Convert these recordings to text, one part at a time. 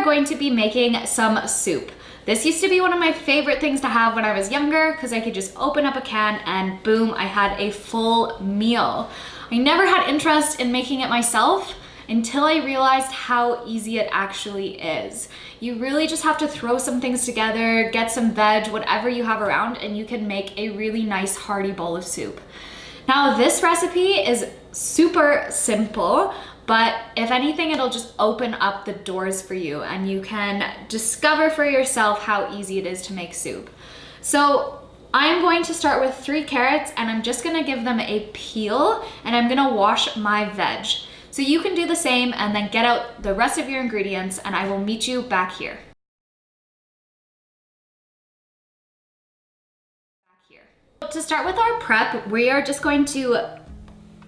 going to be making some soup. This used to be one of my favorite things to have when I was younger because I could just open up a can and boom, I had a full meal. I never had interest in making it myself until I realized how easy it actually is. You really just have to throw some things together, get some veg, whatever you have around, and you can make a really nice hearty bowl of soup. Now this recipe is super simple, but if anything, it'll just open up the doors for you and you can discover for yourself how easy it is to make soup. So I'm going to start with 3 carrots and I'm just gonna give them a peel and I'm gonna wash my veg. So you can do the same and then get out the rest of your ingredients and I will meet you back here. To start with our prep, we are just going to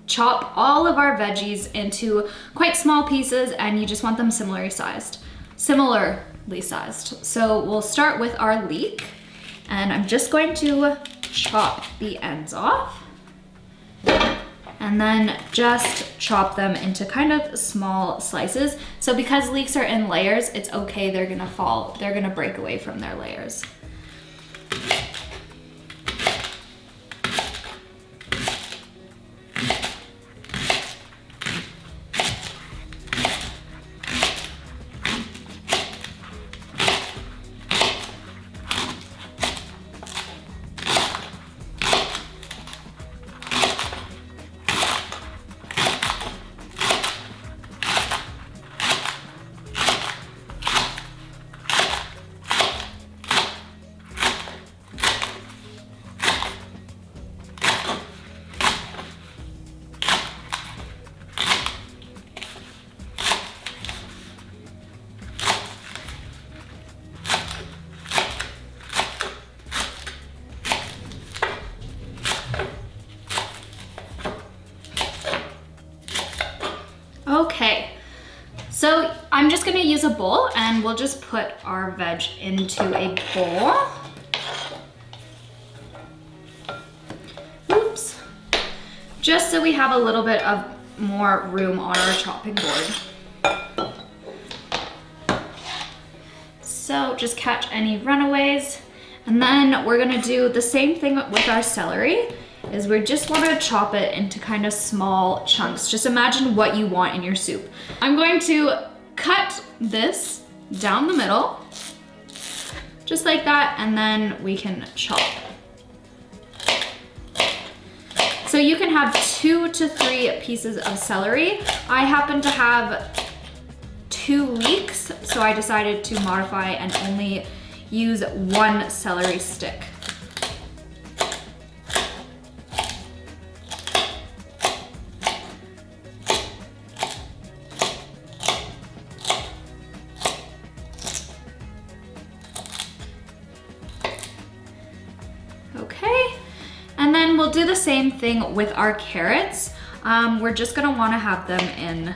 chop all of our veggies into quite small pieces and you just want them similarly sized. So we'll start with our leek and I'm just going to chop the ends off and then just chop them into kind of small slices. So because leeks are in layers, it's okay, they're gonna break away from their layers. Okay, so I'm just gonna use a bowl and we'll just put our veg into a bowl. Oops. Just so we have a little bit of more room on our chopping board. So just catch any runaways. And then we're gonna do the same thing with our celery. Is we just want to chop it into kind of small chunks. Just imagine what you want in your soup. I'm going to cut this down the middle, just like that, and then we can chop. So you can have 2 to 3 pieces of celery. I happen to have 2 leeks, so I decided to modify and only use 1 celery stick. Okay, and then we'll do the same thing with our carrots. We're just gonna wanna have them in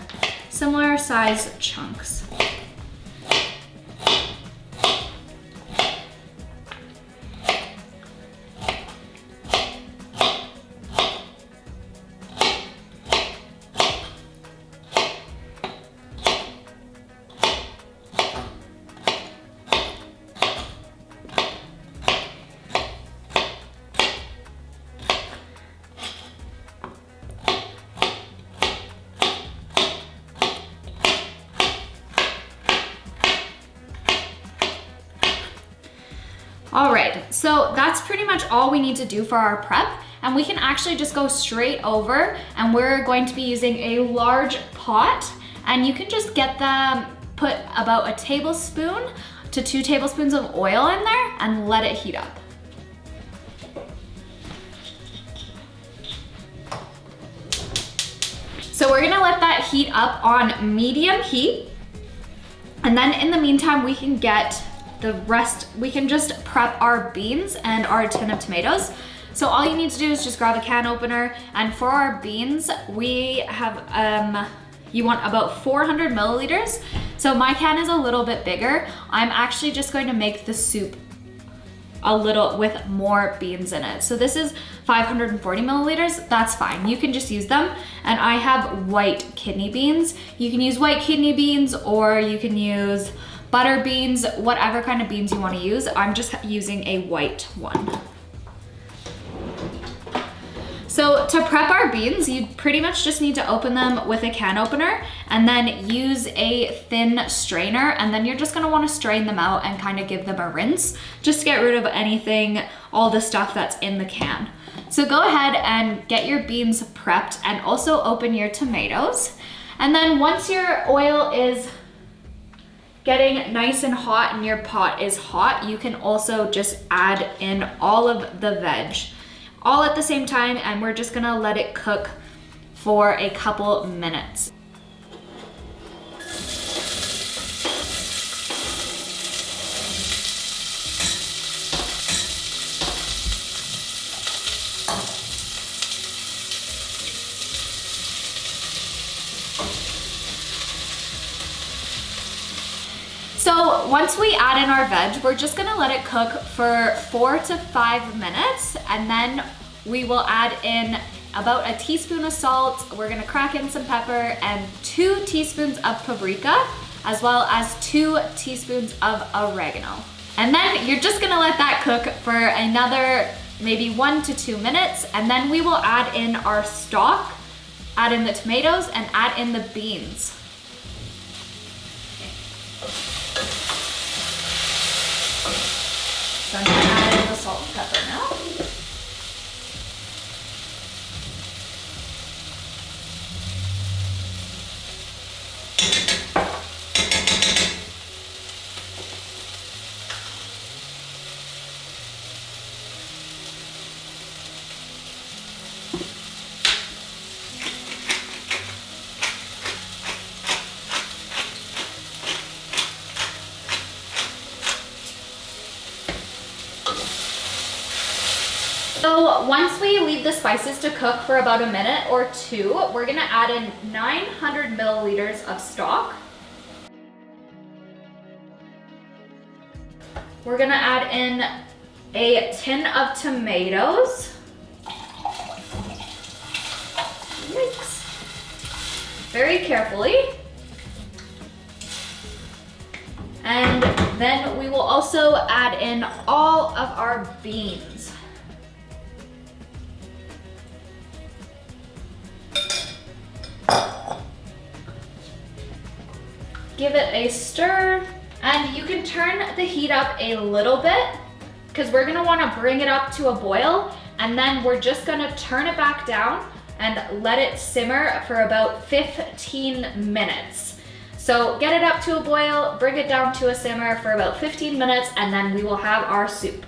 similar size chunks. All right, so that's pretty much all we need to do for our prep, and we can actually just go straight over, and we're going to be using a large pot, and you can just get them, put about a tablespoon to 2 tablespoons of oil in there and let it heat up. So we're gonna let that heat up on medium heat, and then in the meantime, we can get the rest, we can just prep our beans and our tin of tomatoes. So all you need to do is just grab a can opener, and for our beans, we have, you want about 400 milliliters. So my can is a little bit bigger. I'm actually just going to make the soup a little with more beans in it. So this is 540 milliliters, that's fine. You can just use them. And I have white kidney beans. You can use white kidney beans or you can use butter beans, whatever kind of beans you want to use. I'm just using a white one. So to prep our beans, you pretty much just need to open them with a can opener and then use a thin strainer, and then you're just gonna wanna strain them out and kind of give them a rinse, just to get rid of anything, all the stuff that's in the can. So go ahead and get your beans prepped and also open your tomatoes. And then once your oil is getting nice and hot and your pot is hot, you can also just add in all of the veg all at the same time, and we're just gonna let it cook for a couple minutes. So once we add in our veg, we're just gonna let it cook for 4 to 5 minutes, and then we will add in about a teaspoon of salt. We're gonna crack in some pepper and 2 teaspoons of paprika, as well as 2 teaspoons of oregano. And then you're just gonna let that cook for another maybe 1 to 2 minutes, and then we will add in our stock, add in the tomatoes, and add in the beans. So I'm gonna add in the salt and pepper now. So once we leave the spices to cook for about a minute or 2, we're gonna add in 900 milliliters of stock. We're gonna add in a tin of tomatoes. Yikes. Very carefully. And then we will also add in all of our beans. Give it a stir, and you can turn the heat up a little bit because we're gonna wanna bring it up to a boil, and then we're just gonna turn it back down and let it simmer for about 15 minutes. So get it up to a boil, bring it down to a simmer for about 15 minutes, and then we will have our soup.